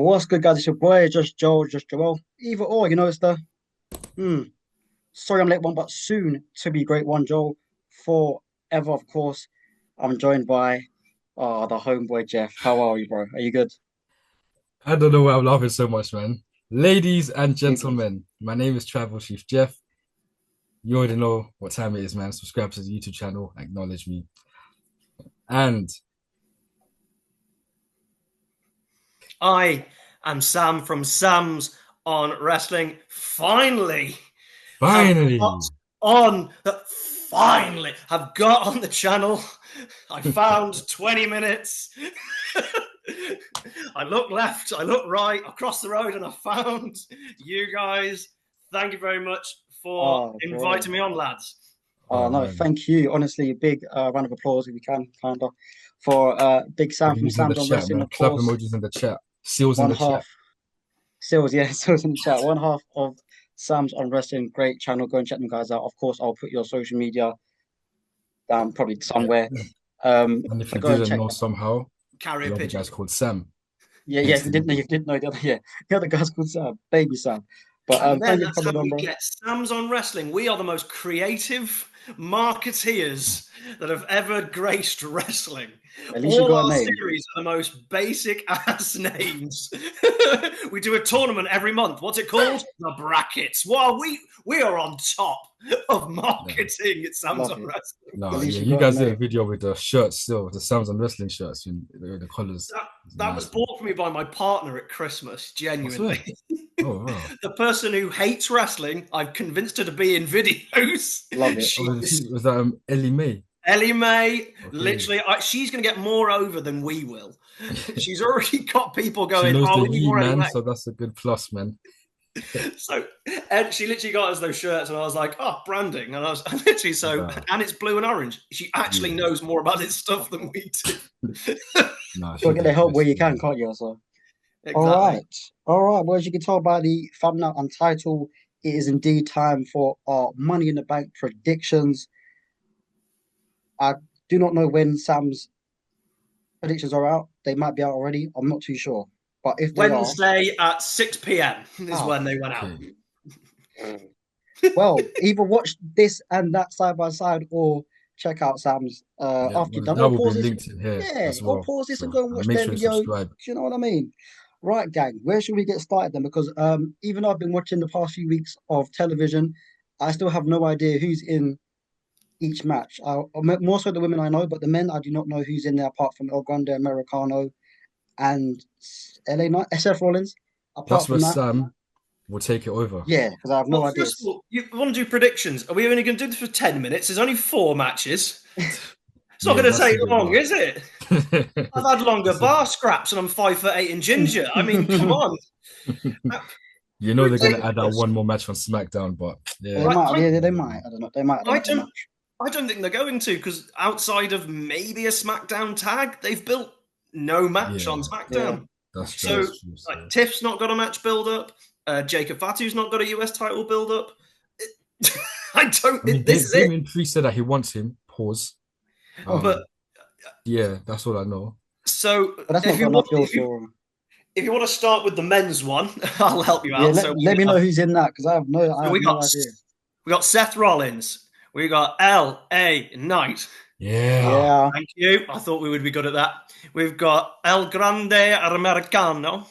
What's good, guys? It's your boy, just Joel, just Joel. Either or, it's the hmm. Sorry, I'm late one, but soon to be great one, Joel. Forever, of course. I'm joined by the homeboy Jeff. How are you, bro? Are you good? I don't know why I'm laughing so much, man. Ladies and You good? gentlemen, my name is Tribal Chief Jeff. You already know what time it is, man. Subscribe to the YouTube channel, acknowledge me. And I am Sam from Sam's on Wrestling. Finally, have got finally, on the finally have got on the channel. I found 20 minutes. I look left, I look right, across the road, and I found you guys. Thank you very much for Oh, bro. inviting me on, lads. oh No, man, thank you. Honestly, big round of applause if we can, kind of, for Big Sam from emojis in the Sam's on chat, Wrestling, man. of Clap course. emojis in the chat. Seals in One the chat. half, Sales, yeah, Sales in the chat. One half of Sam's on Wrestling, great channel. Go and check them guys out. Of course, I'll put your social media down probably Yeah. somewhere. And if you Go and didn't check know them out. somehow, Carrier the other pigeon. guy's called Sam. Yeah, yeah. Hence If you the didn't know, name. you didn't know the other, yeah, the other guy's called Sam, Baby Sam. But And then thank you for that's how coming on, we bro. get Sam's on Wrestling. We are the most creative marketeers that have ever graced wrestling. At least you All got a our name. series are the most basic ass names. We do a tournament every month. What's it called? The Brackets. Wow, we are on top of Yeah. marketing at Sam's Love on it. Wrestling. At No, least yeah, you you got a guys did a name. video with the shirts still, the Sam's and Wrestling shirts, the colors. That, It's that was nice, man. bought for me by my partner at Christmas, I swear. genuinely. Oh, wow. The person who hates wrestling, I've convinced her to be in videos. Love it. Oh, She's was that Ellie Mae? Ellie Mae, Okay. literally, she's going to get more over than we will. She's already got people She going, knows oh, the we need Yee more Ellie man, Mae. so that's a good plus, man. So, and she literally got us those shirts, and I was like, oh, branding. And I was literally so, Nah, and it's blue and orange. She actually yeah. knows more about this stuff than we do. Nah, You'll she get the did help where best, you can, man. can't you? So, all Exactly. right, all right. Well, as you can tell by the thumbnail and title, it is indeed time for our Money in the Bank predictions. I do not know when Sam's predictions are out. They might be out already. I'm not too sure, but if they are, Wednesday at 6 p.m. is ah, when they went out. Okay. well, either watch this and that side by side, or check out Sam's Yeah, after you're well, done, that or will be pause this. linked in here Yeah, as or well. pause this and So go and watch make their sure you video. Do subscribe. you know what I mean? Right, gang. Where should we get started then? Because even though I've been watching the past few weeks of television, I still have no idea who's in each match. More so the women I know, but the men I do not know who's in there apart from El Grande Americano and LA Knight, Seth Rollins. Apart That's where from that, Sam will take it over. yeah, because I have no Well, first of ideas. all, you want to do predictions. Are we only going to do this for 10 minutes? There's only four matches. It's not Yeah, going to that's a take bit long, much. is it? I've had longer That's a, bar scraps and I'm 5'8" in ginger. I mean, come on. you know they're gonna add that Ridiculous. one more match on SmackDown, but They yeah, Like, might, I, yeah, they might. I don't know. They might add I another don't match. I don't think they're going to because outside of maybe a SmackDown tag, they've built no match on yeah, Yeah, SmackDown. that's So, true. that's true. like, So Tiff's not got a match build up. Jacob Fatu's not got a US title build up. I don't. I mean, This is it. Damien Priest said that he wants him. Pause. But Um, yeah, that's all I know. so But that's if not you got want, enough build for. if you want to start with the men's one, I'll help you Yeah, out. let me know who's in that because I So have no idea. we got Seth Rollins, we got L.A. Knight. Yeah, Yeah, Thank you. I thought we would be good at that. We've got El Grande Americano.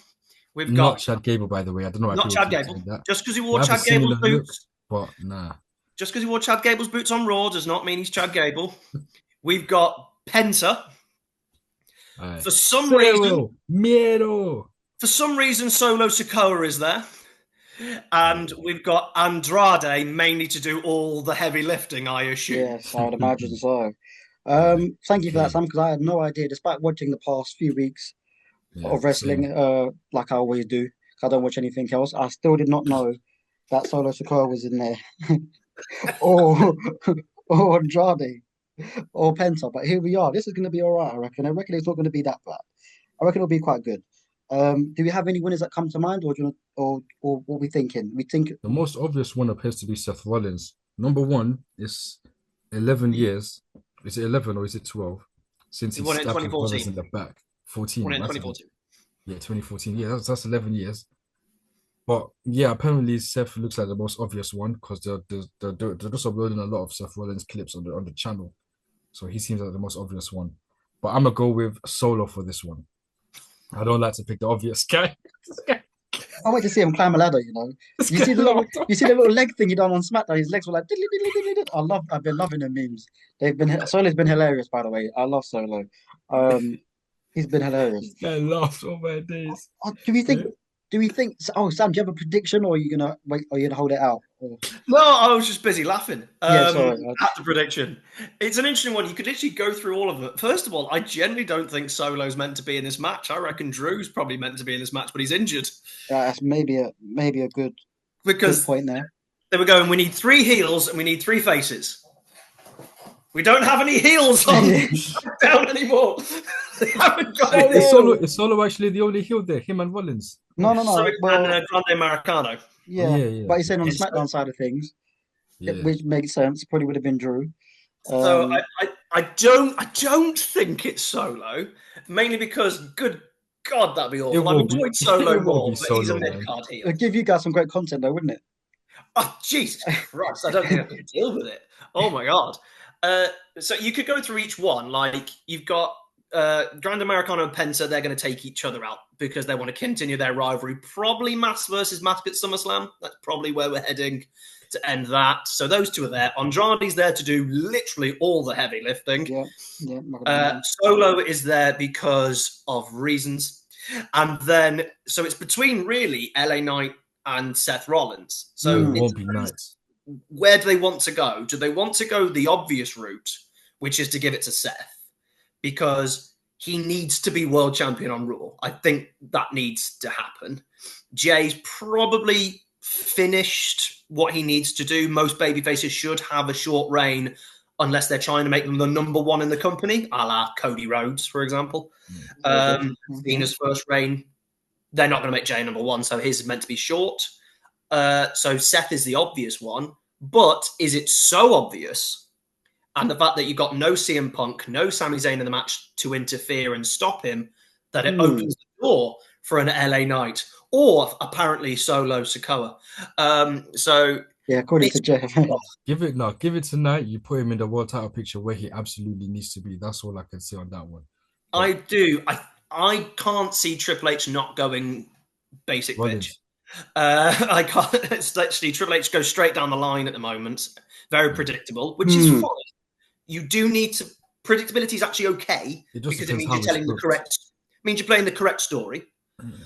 We've not got Chad Gable, by the way. I don't know why not people Chad keep Gable. saying that. Just because he They wore have a Chad similar Gable's look, boots, but nah. just because he wore Chad Gable's boots on Raw does not mean he's Chad Gable. We've got Penta. All right. For some reason, Cero, miedo. Solo Sikoa is there. And Yeah. we've got Andrade mainly to do all the heavy lifting, I assume. yes, I would imagine so. Right. Thank you for that, Okay. Sam, because I had no idea, despite watching the past few weeks Yeah. of wrestling, Same. like I always do. 'Cause I don't watch anything else. I still did not know that Solo Sikoa was in there, or or Andrade, or Penta. But here we are. This is going to be all right, I reckon. I reckon it's not going to be that bad. I reckon it'll be quite good. Do we have any winners that come to mind, or do you, or what we thinking? We think The most obvious one appears to be Seth Rollins. Number one is 11 years. Is it 11 or is it 12? Since He he won it in stabbed his brothers 2014. in the back. Won 14. it in That's a, 2014. Yeah, 2014. Yeah, that's 11 years. But yeah, apparently Seth looks like the most obvious one because they're just uploading a lot of Seth Rollins clips on the channel. So he seems like the most obvious one. But I'm gonna go with Solo for this one. I don't like to pick the obvious guy. I wait to see him climb a ladder. This You guy see the little, laughed. you see the little leg thing he done on SmackDown. His legs were like. I've been loving the memes. Solo's been hilarious, by the way. I love Solo. Um, he's been hilarious. This guy laughed all my days. Do we think? Yeah. Do we think? Oh, Sam, do you have a prediction, or are you gonna wait? Or are you gonna hold it out? No, I was just busy laughing Yeah, sorry. at the prediction. It's an interesting one. You could literally go through all of it. First of all, I genuinely don't think Solo's meant to be in this match. I reckon Drew's probably meant to be in this match, but he's injured. That's maybe a good Because point there. they were going, we need 3 heels and we need 3 faces. We don't have any heels on down anymore. They haven't got any. Is Solo actually the only heel there? Him and Rollins. No. So, Well, and Grande Americano. yeah, but he's saying on the SmackDown side of things, which makes sense. Probably would have been Drew. So I don't think it's Solo, mainly because good God, that'd be awful. I've enjoyed Solo more, but he's a mid-card heel. It'd give you guys some great content, though, wouldn't it? Oh, Jesus Christ. I don't think I can deal with it. Oh, my God. So you could go through each one. Like, you've got Grand Americano and Penta. They're going to take each other out because they want to continue their rivalry. Probably Mask versus Mask at SummerSlam. That's probably where we're heading to end that. So those 2 are there. Andrade's there to do literally all the heavy lifting. Solo is there because of reasons. And then, so it's between really LA Knight and Seth Rollins. So it won't be nice. Where do they want to go? Do they want to go the obvious route, which is to give it to Seth? Because he needs to be world champion on Raw. I think that needs to happen. Jay's probably finished what he needs to do. Most babyfaces should have a short reign unless they're trying to make them the number 1 in the company, a la Cody Rhodes, for example. Cena's first reign, they're not going to make Jay number 1, so his is meant to be short. So Seth is the obvious one, but is it so obvious? And the fact that you got no CM Punk, no Sami Zayn in the match to interfere and stop him, that it opens the door for an LA Knight or apparently Solo Sikoa. Yeah, according to Jeff. Give it tonight. You put him in the world title picture where he absolutely needs to be. That's all I can say on that one. But I do. I can't see Triple H not going basic bitch. I can't. It's literally Triple H goes straight down the line at the moment. Very predictable, which is fine. You do need to. Predictability is actually okay because it means you're telling the correct. Means you're playing the correct story.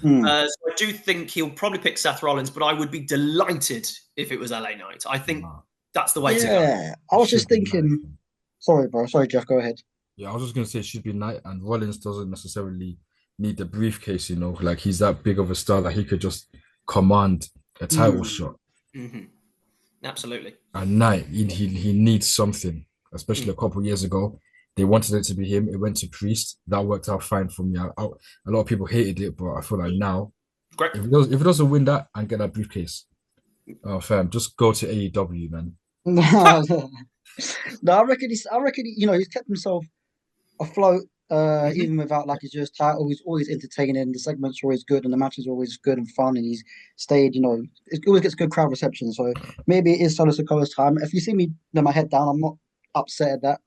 So I do think he'll probably pick Seth Rollins, but I would be delighted if it was LA Knight. I think that's the way to go. Yeah, I was just thinking. Sorry, bro. Sorry, Jeff. Go ahead. Yeah, I was just gonna say it should be Knight, and Rollins doesn't necessarily need the briefcase. Like he's that big of a star that he could just command a title shot. Absolutely. And Knight, he needs something, especially a couple of years ago. They wanted it to be him. It went to Priest. That worked out fine for me. A lot of people hated it, but I feel like now, if it doesn't win that and get that briefcase, oh fam, just go to AEW, man. No, I reckon he's kept himself afloat, even without like his just title. He's always entertaining. The segments are always good, and the matches are always good and fun. And he's stayed, it always gets good crowd reception. So maybe it is Solo Sikoa's time. If you see me with my head down, I'm not upset at that.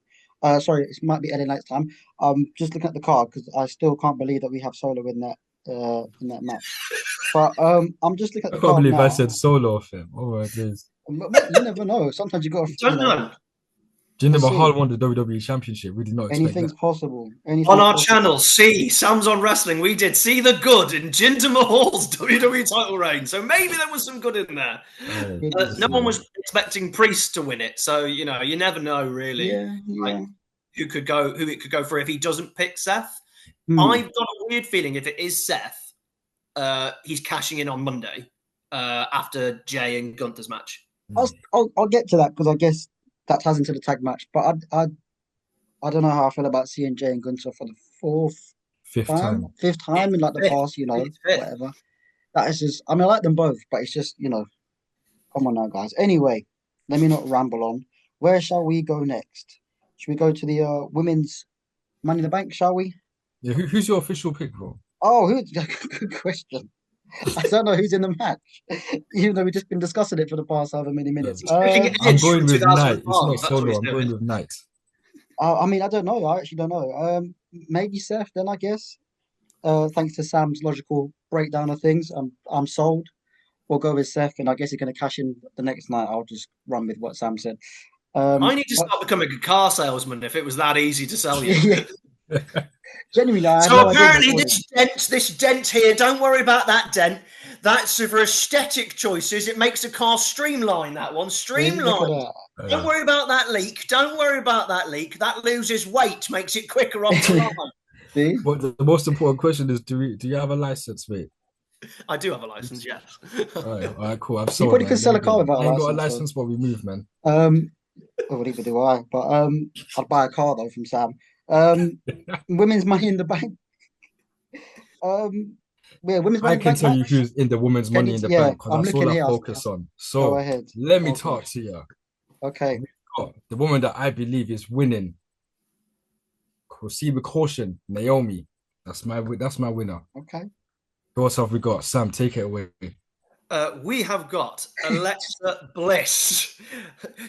Sorry, it might be LA Knight's time. Just looking at the card because I still can't believe that we have Solo in that match. But I'm just looking at the card. I can't believe now. I said Solo of him. Oh my days. You never know. Sometimes you got to. Don't know. Jinder Mahal won the WWE Championship. We did not expect anything's that. possible. On our channel, Samsonwrestlin, we did see the good in Jinder Mahal's WWE title reign. So maybe there was some good in there. No one was expecting Priest to win it, so you never know really. Yeah. Who it could go for if he doesn't pick Seth. I've got a weird feeling if it is Seth, he's cashing in on Monday after Jay and Gunther's match. I'll get to that because I guess that ties into the tag match, but I don't know how I feel about seeing Jay and Gunther for the fifth time in like the past, whatever. That is just, I like them both, but it's just, come on now, guys. Anyway, let me not ramble on. Where shall we go next? Should we go to the women's Money in the Bank, shall we? Yeah, who's your official pick, bro? Oh, good question. I don't know who's in the match, even though we've just been discussing it for the past however many minutes. He's looking at I'm Edge going from with Knight. It's 2005. not That's what Solo. he's I'm doing. going with Knight. I mean, I don't know. I actually don't know. Maybe Seth then, I guess. Thanks to Sam's logical breakdown of things, I'm sold. We'll go with Seth, and I guess he's going to cash in the next night. I'll just run with what Sam said. I need to But start becoming a car salesman if it was that easy to sell you. yeah, genuinely, I had So no idea apparently before this. this dent here, don't worry about that dent. That's for aesthetic choices. It makes the car streamline, that one. See, look at Streamlined. that. Don't worry about that leak. Don't worry about that leak. That loses weight, makes it quicker off the line. See? But the most important question is: do you have a license, mate? I do have a license, yes. All right, cool. I'm You sold, probably man. could sell a car without I a ain't got a license. license, but we move, man. Well, neither do I. But I'd buy a car though from Sam. Women's Money in the Bank. Yeah, women's Money I in the can Bank tell you match. who's in the women's Can money you? in the Yeah, bank because I'm that's all looking I here. focus on. Go So ahead. let me Oh talk gosh. to you. Okay. The woman that I believe is winning. Proceed with caution, Naomi. That's my winner. Okay. Who else have we got? Sam, take it away. We have got Alexa Bliss.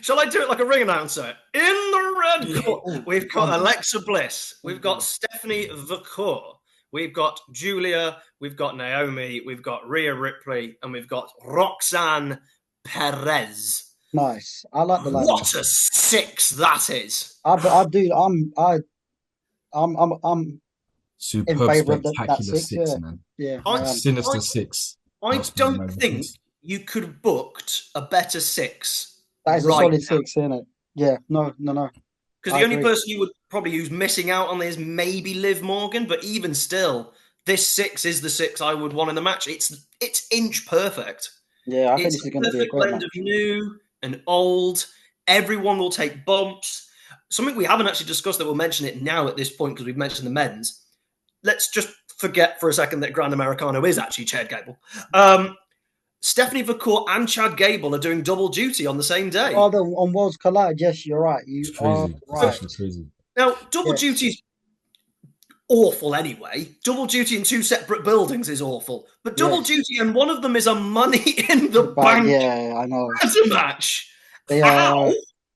Shall I do it like a ring announcer? In the red corner, we've got Alexa Bliss. We've got Stephanie Vacour. We've got Julia. We've got Naomi. We've got Rhea Ripley. And we've got Roxanne Perez. Nice. I like the lineup. What a six that is. I do. I'm in Superb, favour of that spectacular six. six, Yeah. man. Yeah. Sinister six. I Must be my don't think weakness. you could have booked a better six. That is a right solid now. six, isn't it? Yeah. No. Because the only person you would probably who's missing out on is maybe Liv Morgan, but even still, this six is the six I would want in the match. It's inch perfect. Yeah, I think It's this is going to be a perfect great blend match. of new and old. Everyone will take bumps. Something we haven't actually discussed that we'll mention it now at this point because we've mentioned the men's. Let's just forget for a second that Grand Americano is actually Chad Gable. Stephanie Vacour and Chad Gable are doing double duty on the same day. Oh, on Worlds Collide, yes, you're right. You It's crazy. are right. It's crazy. Now, double duty is awful anyway. Double duty in two separate buildings is awful. But double duty and one of them is a Money in the Bank Yeah, I know. as a match. They're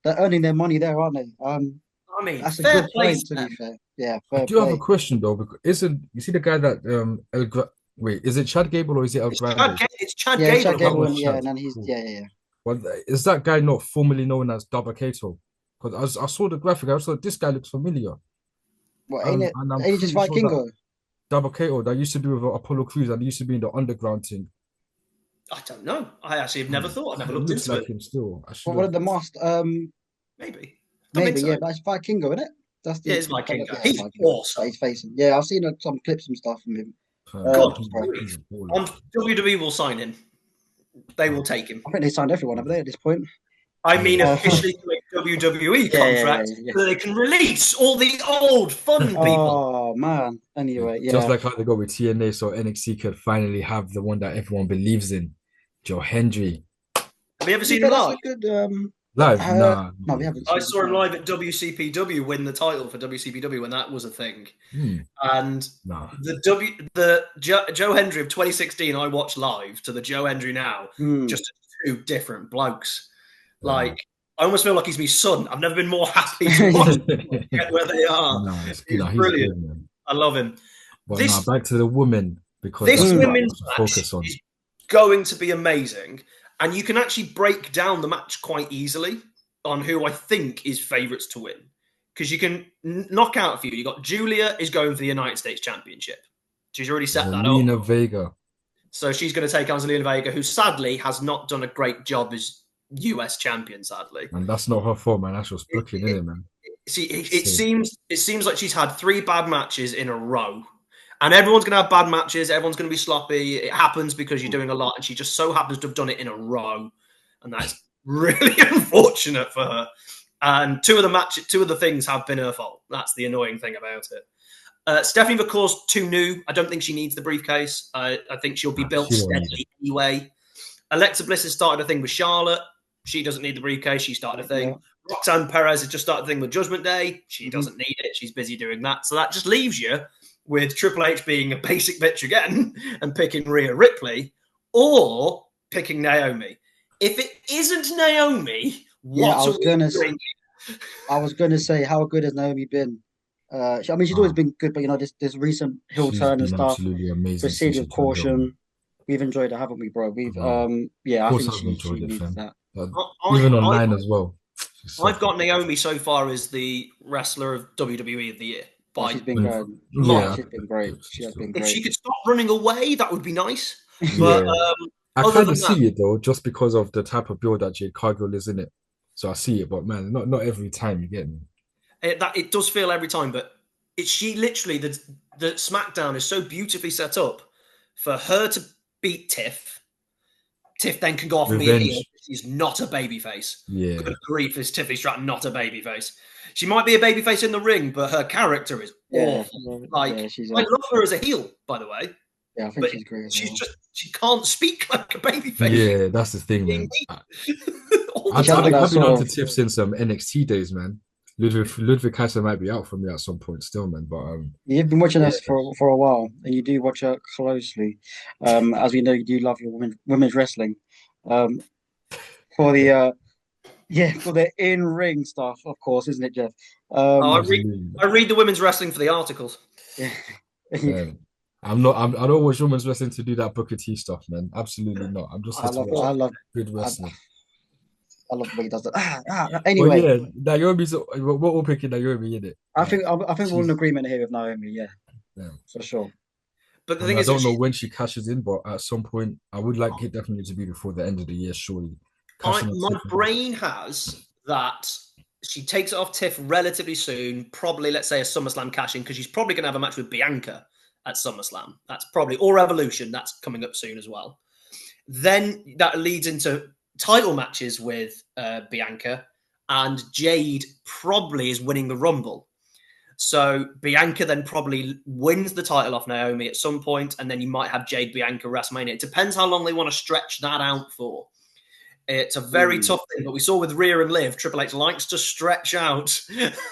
earning their money there, aren't they? I mean, that's a fair good play point, to be fair. Yeah, fair I do have play. a question though, because isn't you see the guy that wait, is it Chad Gable or is it El Grande? It's Chad Yeah, Gable. Chad Gable, Chad. yeah, and then he's yeah. Well, is that guy not formerly known as Double Kato? Because I saw the graphic, I was like, this guy looks familiar. Well, ain't it? And I'm Ain't it just pretty sure Vikingo? that Double Kato that used to be with Apollo Crews and he used to be in the underground team. I don't know. I actually have never thought. I never looked looks into like it. him still. What are the master? Maybe. Yeah, but it's Vikingo, isn't it? That's the it's Vikingo. Yeah, He's Vikingo. awesome. He's facing. Yeah, I've seen some clips and stuff from him. WWE will sign him. They will take him. I think they signed everyone over there at this point. I mean, officially to a WWE contract so they can release all the old fun people. Oh, man. Anyway, yeah. Just like how they go with TNA, so NXT could finally have the one that everyone believes in, Joe Hendry. Have you ever seen him live? Live? Nah. No, we haven't. I saw him live at WCPW win the title for WCPW when that was a thing. And the Joe Hendry of 2016 I watched live to the Joe Hendry now, just two different blokes. Like, I almost feel like he's my son. I've never been more happy to watch them get where they are. He's brilliant. Good, I love him. But back to the women, because this women's match is going to be amazing. And you can actually break down the match quite easily on who I think is favourites to win. Because you can knock out a few. You got Julia is going for the United States Championship. She's already set that up. Zelina Vega. So she's going to take on Zelina Vega, who sadly has not done a great job as US champion, sadly. And that's not her fault, man. That's just Brooklyn, isn't it, man? See, it seems like she's had 3 bad matches in a row. And everyone's going to have bad matches. Everyone's going to be sloppy. It happens because you're doing a lot. And she just so happens to have done it in a row. And that's really unfortunate for her. And 2 of the things have been her fault. That's the annoying thing about it. Stephanie Vacour's too new. I don't think she needs the briefcase. I think she'll be built steadily anyway. Alexa Bliss has started a thing with Charlotte. She doesn't need the briefcase. She started a thing. Yeah. Roxanne Perez has just started a thing with Judgment Day. She doesn't need it. She's busy doing that. So that just leaves you with Triple H being a basic bitch again and picking Rhea Ripley, or picking Naomi. If it isn't Naomi, what are we doing? I was gonna say, how good has Naomi been? I mean, she's always been good, but this recent heel turn and stuff. Absolutely amazing. Proceed with caution. We've enjoyed it, haven't we, bro? We've I think I've enjoyed it, fam. that. Even online as well. I've got Naomi so far as the wrestler of WWE of the year. She's been great. She's been great. She has been great. If she could stop running away, that would be nice. But I kind of see it though, just because of the type of build that Jade Cargill is in it. So I see it, but man, not every time you get me. It does feel every time, but she literally the SmackDown is so beautifully set up for her to beat Tiff. Tiff then can go off and be a heel. She's not a babyface. Yeah. Good grief, is Tiffany Stratton not a babyface? She might be a babyface in the ring, but her character is awful. I love her as a heel, by the way. Yeah, I think she's great. She can't speak like a babyface. Yeah, that's the thing, man. I've been on to Tiff since NXT days, man. Ludwig Kaiser might be out for me at some point still, man. But you've been watching us for a while, and you do watch her closely. As we know, you do love your women's wrestling. For the in-ring stuff, of course, isn't it, Jeff? I read the women's wrestling for the articles. Yeah. I don't watch women's wrestling to do that Booker T stuff, man. Absolutely not. I'm just I love good wrestling. I love the way he does that. Anyway, yeah, Naomi's. We're all picking Naomi, in it. I think we're in agreement here with Naomi. Yeah, for sure. But the thing is, I don't know when she cashes in, but at some point, I would like it definitely to be before the end of the year, surely. My brain has that she takes it off Tiff relatively soon, probably, let's say, a SummerSlam cash-in, because she's probably going to have a match with Bianca at SummerSlam. That's probably, or Revolution, that's coming up soon as well. Then that leads into title matches with Bianca, and Jade probably is winning the Rumble. So Bianca then probably wins the title off Naomi at some point, and then you might have Jade Bianca WrestleMania. It depends how long they want to stretch that out for. It's a very tough thing, but we saw with Rhea and Liv, Triple H likes to stretch out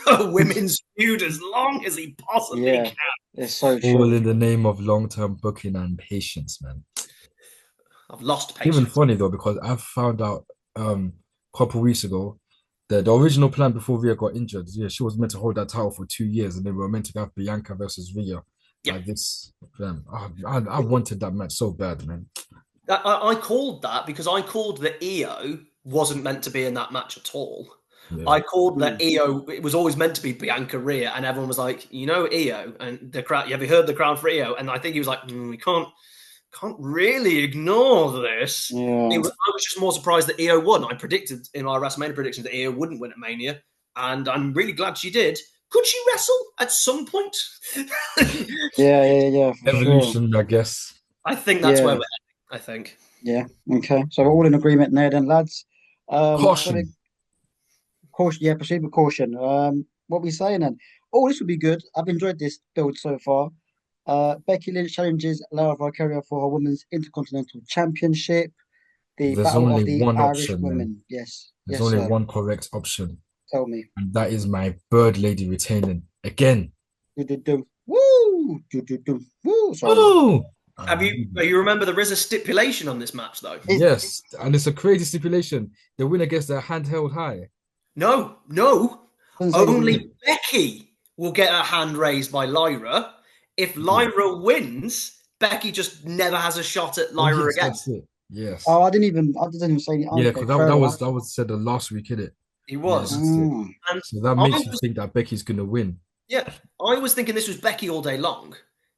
a women's feud as long as he possibly can. It's so true. All in the name of long-term booking and patience, man. I've lost patience. Even funny though, because I've found out a couple of weeks ago that the original plan before Rhea got injured, she was meant to hold that title for 2 years, and then we were meant to have Bianca versus Rhea. Yeah. Like this, I wanted that match so bad, man. I called that because I called that EO wasn't meant to be in that match at all. Yeah. I called that EO, it was always meant to be Bianca Rhea, and everyone was like, EO, and the crowd, have you heard the crowd for EO? And I think he was like, we can't really ignore this. Yeah. I was just more surprised that EO won. I predicted in our WrestleMania predictions that EO wouldn't win at Mania, and I'm really glad she did. Could she wrestle at some point? Yeah. Evolution, sure. I guess. I think that's where we're heading, I think. Yeah, okay. So we're all in agreement there then, lads. Caution. Caution. Yeah, proceed with caution. What are we saying then? Oh, this would be good. I've enjoyed this build so far. Becky Lynch challenges Lara Valkyria for her Women's Intercontinental Championship. There's only one Irish option. Women. Yes. There's only one correct option. Tell me. And that is my Bird Lady retaining again. Woo! Woo! Sorry. You remember there is a stipulation on this match though? Yes, and it's a crazy stipulation. The winner gets their hand held high. No. Only Becky will get her hand raised by Lyra. If Lyra wins, Becky just never has a shot at Lyra again. That's it. Yes. Oh, I didn't even say it. Yeah, because that was said the last week, innit? It was. Yeah, and so that makes you think that Becky's gonna win. Yeah, I was thinking this was Becky all day long.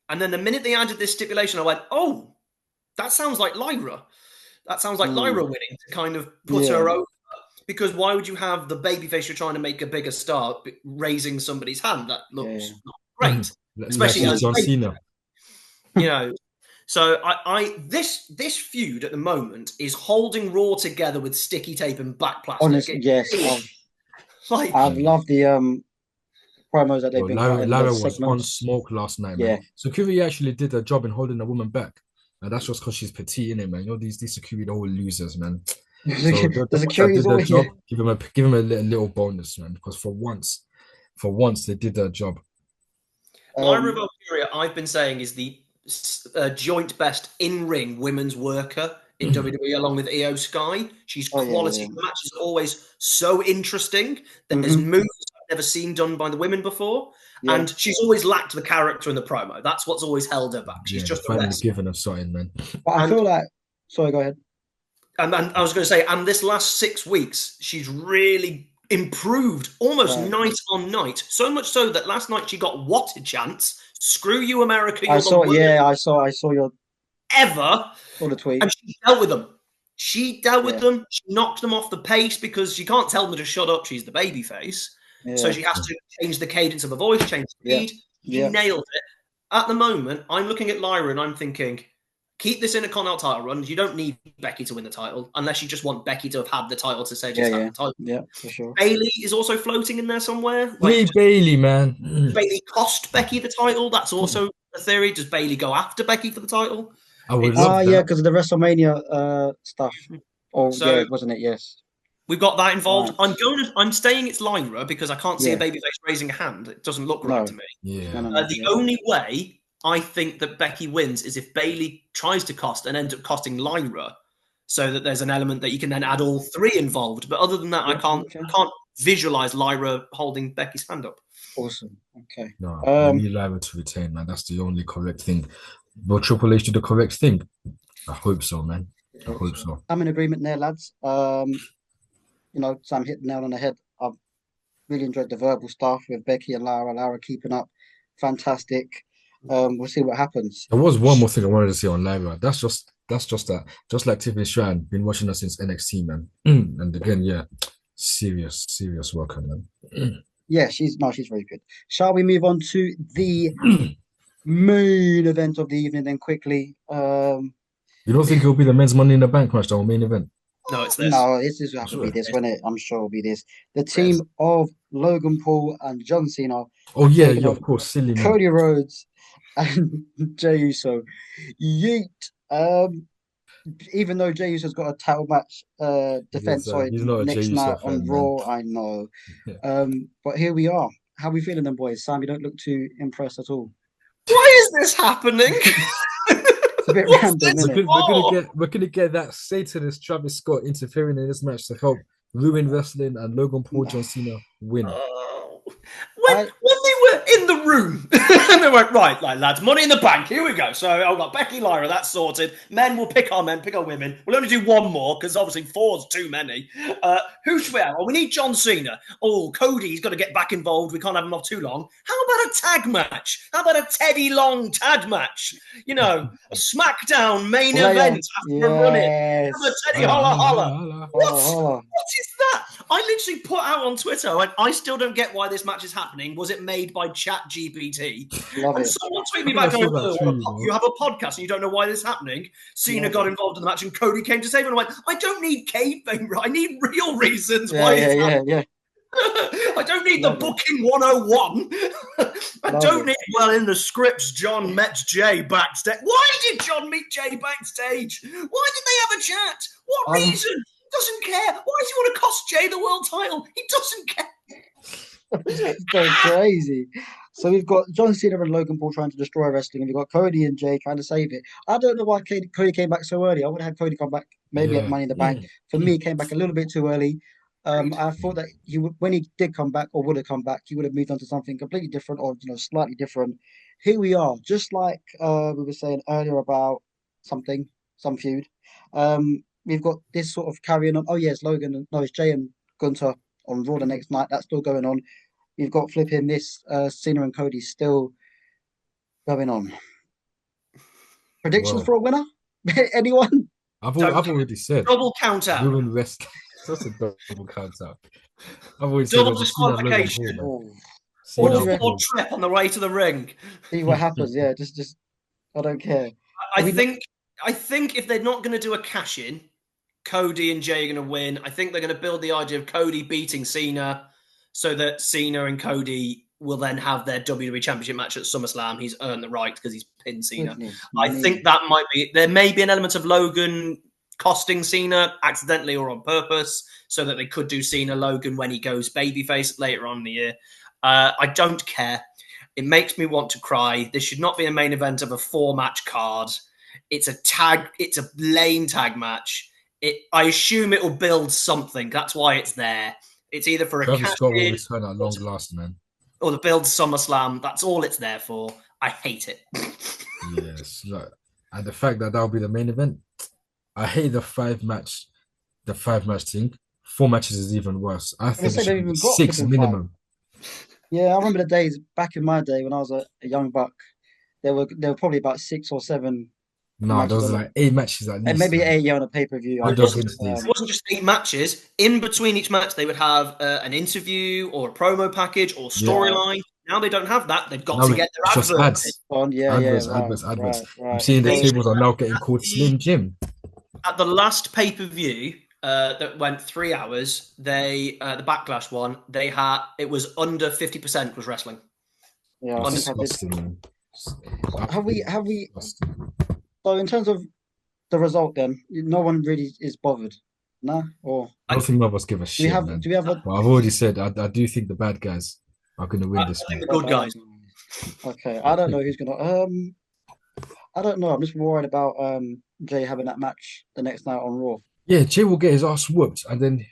And then the minute they added this stipulation, I went, oh, that sounds like Lyra. That sounds like Lyra winning to kind of put her over. Because why would you have the babyface you're trying to make a bigger star raising somebody's hand? That looks not great. Especially as John Cena. So this feud at the moment is holding Raw together with sticky tape and black plastic. Honestly, yes. I've loved the promos that they've been cutting. Lara was on smoke last night, man. Yeah. Security actually did a job in holding a woman back. And that's just because she's petite, innit, man? These security, they're all losers, man. So the security did their job. Give them a little bonus, man. Because for once they did their job. Lyra Valkyria Mysterio, I've been saying, is the joint best in-ring women's worker in WWE, along with Io Sky. She's quality. The match is always so interesting. There's moves I've never seen done by the women before. Yeah. And she's always lacked the character in the promo. That's what's always held her back. She's just finally given her something, man. But I feel like... Sorry, go ahead. And I was going to say, and this last 6 weeks, she's really improved almost night on night. So much so that last night she got what a chance. Screw you, America. I saw your... Ever. Saw the tweet. And she dealt with them. She dealt with them. She knocked them off the pace because she can't tell them to shut up. She's the baby face. Yeah. So she has to change the cadence of her voice, change the speed. She nailed it. At the moment, I'm looking at Lyra and I'm thinking, keep this Intercontinental title run. You don't need Becky to win the title unless you just want Becky to have had the title to say just had the title. Yeah, for sure. Bayley is also floating in there somewhere. Bayley, man. Bayley cost Becky the title. That's also a theory. Does Bayley go after Becky for the title? I would love that. Yeah, because of the WrestleMania stuff. Wasn't it? Yes. We've got that involved. Right. I'm staying it's Lyra because I can't see a babyface raising a hand. It doesn't look right to me. Yeah. The only way I think that Becky wins is if Bayley tries to cost and ends up costing Lyra, so that there's an element that you can then add all three involved. But other than that, I can't visualize Lyra holding Becky's hand up. Awesome. Okay. No, I need Lyra to retain, man. That's the only correct thing. Will Triple H do the correct thing? I hope so, man. I hope so. I'm in agreement there, lads. Sam hit the nail on the head. I've really enjoyed the verbal stuff with Becky and Lyra. Lyra keeping up. Fantastic. We'll see what happens. There was one more thing I wanted to say on Lyra. That's just that. Just like Tiffany Stratton, been watching her since NXT, man. And again, serious worker, man. Yeah, she's very good. Shall we move on to the main event of the evening then quickly? You don't think it'll be the men's Money in the Bank match, the main event? No, it's this. No, this is have to be this, won't it? I'm sure it'll be this. The team of Logan Paul and John Cena. Oh yeah, of course, silly man. Cody Rhodes and Jey Uso. Yeet. Even though Jey Uso's got a title match defense next night on Raw, I know. Yeah. But here we are. How are we feeling then, boys? Sam, you don't look too impressed at all. Why is this happening? It's a bit random, isn't it? We're gonna get that Satanist Travis Scott interfering in this match to help ruin wrestling and Logan Paul, John Cena win. When they were in the room, and they went, right, lads, Money in the Bank, here we go. So I've got Becky, Lyra, that's sorted. Men, we'll pick our men, pick our women. We'll only do one more, because obviously 4's too many. Who should we have? Oh, we need John Cena. Oh, Cody's got to get back involved. We can't have him off too long. How about a tag match? How about a Teddy Long tag match? A SmackDown main event after a run-in. How about Teddy Holla Holla? What is that? I literally put out on Twitter, I still don't get why this match is happening. Was it made by ChatGPT? And someone tweeted me back going, you have a podcast and you don't know why this is happening? Cena got involved in the match and Cody came to save him. I went, I don't need kayfabe. I need real reasons why it's happening. I don't need the booking 101. I don't need, in the scripts, John met Jay backstage. Why did John meet Jay backstage? Why did they have a chat? What reason? Doesn't care. Why does he want to cost Jay the world title? He doesn't care. It's so crazy. So we've got John Cena and Logan Paul trying to destroy wrestling, and we've got Cody and Jay trying to save it. I don't know why Cody came back so early. I would have had Cody come back maybe at Money in the Bank. For me, he came back a little bit too early. I thought that when he did come back or would have come back, he would have moved on to something completely different or slightly different. Here we are, just like we were saying earlier about some feud. We've got this sort of carrying on. Oh, yes, it's Jay and Gunter on Raw the next night. That's still going on. We've got flipping this Cena and Cody still going on. Predictions for a winner? Anyone? I've already said. Double count out. Ruin West. That's a double count out. I've always double disqualification. Or trip on the way to the ring. See what happens. Yeah, just I don't care. I think if they're not going to do a cash-in, Cody and Jay are going to win. I think they're going to build the idea of Cody beating Cena so that Cena and Cody will then have their WWE Championship match at SummerSlam. He's earned the right because he's pinned Cena. I think that might be... There may be an element of Logan costing Cena accidentally or on purpose so that they could do Cena-Logan when he goes babyface later on in the year. I don't care. It makes me want to cry. This should not be a main event of a 4-match card. It's a lame tag match. I assume it will build something. That's why it's there. It's either for a Travis Scott will cash-in return at long last, man. or to build SummerSlam. That's all it's there for. I hate it. Yes, look, and the fact that that'll be the main event, I hate the 5-match thing. 4 matches is even worse. I think it should be 6 minimum. Yeah, I remember the days back in my day when I was a young buck. There were probably about 6 or 7. No, there was like 8 matches at least. And maybe 8 on a pay-per-view. It wasn't just 8 matches. In between each match, they would have an interview or a promo package or storyline. Yeah. Now they don't have that. They've got to get their adverts on. Adverts. Right. I'm seeing the tables are now getting called Slim Jim. At the last pay-per-view that went 3 hours, the Backlash one, it was under 50% was wrestling. Yeah, have we? So in terms of the result, then no one really is bothered, no? Or I don't think none of us give a shit. Do we have? Well, I've already said I do think the bad guys are going to win this one. The good guys. Okay, I don't know who's going to. I don't know. I'm just worried about Jay having that match the next night on Raw. Yeah, Jay will get his ass whooped, and then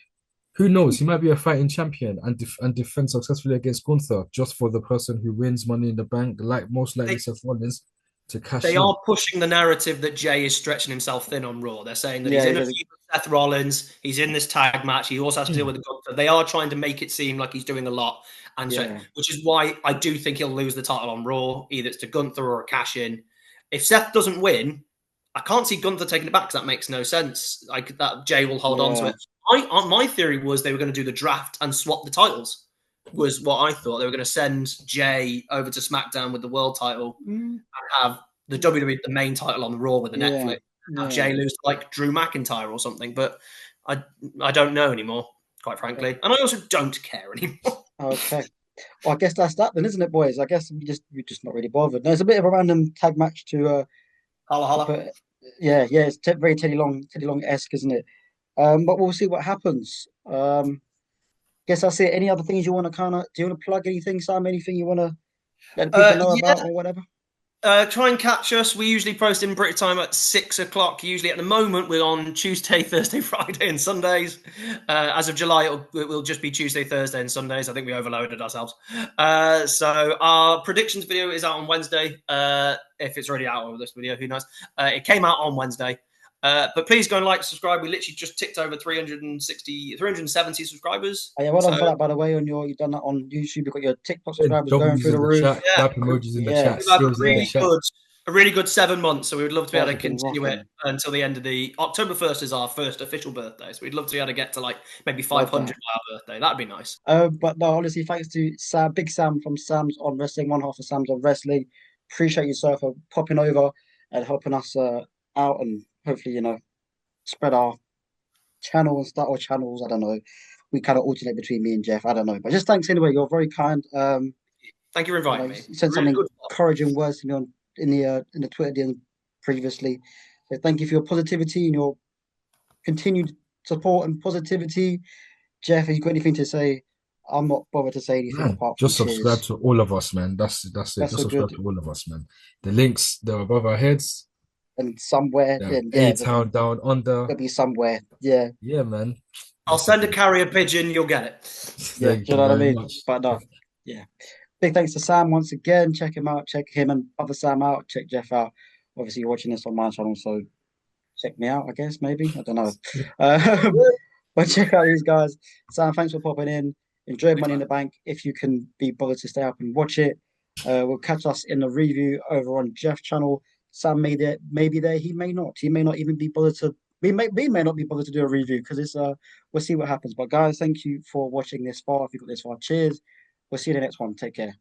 who knows? He might be a fighting champion and defend successfully against Gunther, just for the person who wins Money in the Bank, most likely Seth Rollins, to cash in. They are pushing the narrative that Jay is stretching himself thin on Raw. They're saying that he's in a feud with Seth Rollins, he's in this tag match, he also has to deal with the Gunther. They are trying to make it seem like he's doing a lot, which is why I do think he'll lose the title on Raw. Either it's to Gunther or a cash-in. If Seth doesn't win, I can't see Gunther taking it back because that makes no sense. That Jay will hold on to it. My theory was they were going to do the draft and swap the titles. Was what I thought. They were going to send Jay over to SmackDown with the world title and have the WWE the main title on the Raw with the Netflix. Have Jay lose to like Drew McIntyre or something. But I don't know anymore, quite frankly, and I also don't care anymore. Okay. Well, I guess that's that then, isn't it, boys? I guess we're just not really bothered. No, it's a bit of a random tag match to holla. It's very Teddy Long-esque, isn't it? But we'll see what happens. Guess that's it. Any other things you want to do you want to plug anything, Sam? Anything you want to let people know about or whatever? Try and catch us. We usually post in British time at 6 o'clock. Usually at the moment, we're on Tuesday, Thursday, Friday and Sundays. As of July, it will just be Tuesday, Thursday and Sundays. I think we overloaded ourselves. So our predictions video is out on Wednesday. If it's already out over this video, who knows? It came out on Wednesday. But please go and subscribe. We literally just ticked over 370 subscribers. Oh, yeah, well done for that, by the way. You've done that on YouTube. You've got your TikTok subscribers going through the roof. Clap emojis in the chat. A really good 7 months. So we would love to be able to continue it until the end of October 1st is our first official birthday. So we'd love to be able to get to maybe 500 by our birthday. That'd be nice. But no, honestly, thanks to Sam, Big Sam from Sam's on Wrestling, one half of Sam's on Wrestling. Appreciate you, sir, for popping over and helping us out and hopefully, spread our channel and start our channels. I don't know. We kind of alternate between me and Jeff. I don't know. But just thanks anyway. You're very kind. Thank you for inviting me. You said really some encouraging words to me in the Twitter DM previously. So thank you for your positivity and your continued support and positivity. Jeff, have you got anything to say? I'm not bothered to say anything apart from just subscribe to all of us, man. That's it. Just subscribe to all of us, man. The links, they're above our heads. And somewhere, A-Town down under. There'll be somewhere, yeah. Yeah, man. I'll send a carrier pigeon. You'll get it. Yeah, do you know what I mean? But no, yeah. Big thanks to Sam once again. Check him out. Check him and other Sam out. Check Jeff out. Obviously, you're watching this on my channel, so check me out. I guess maybe I don't know. But check out these guys. Sam, thanks for popping in. Enjoy Money in the Bank. If you can be bothered to stay up and watch it, we'll catch us in the review over on Jeff's channel. Sam may be there. He may not. He may not even be bothered to. We may not be bothered to do a review because it's we'll see what happens. But guys, thank you for watching this far. If you got this far, cheers. We'll see you in the next one. Take care.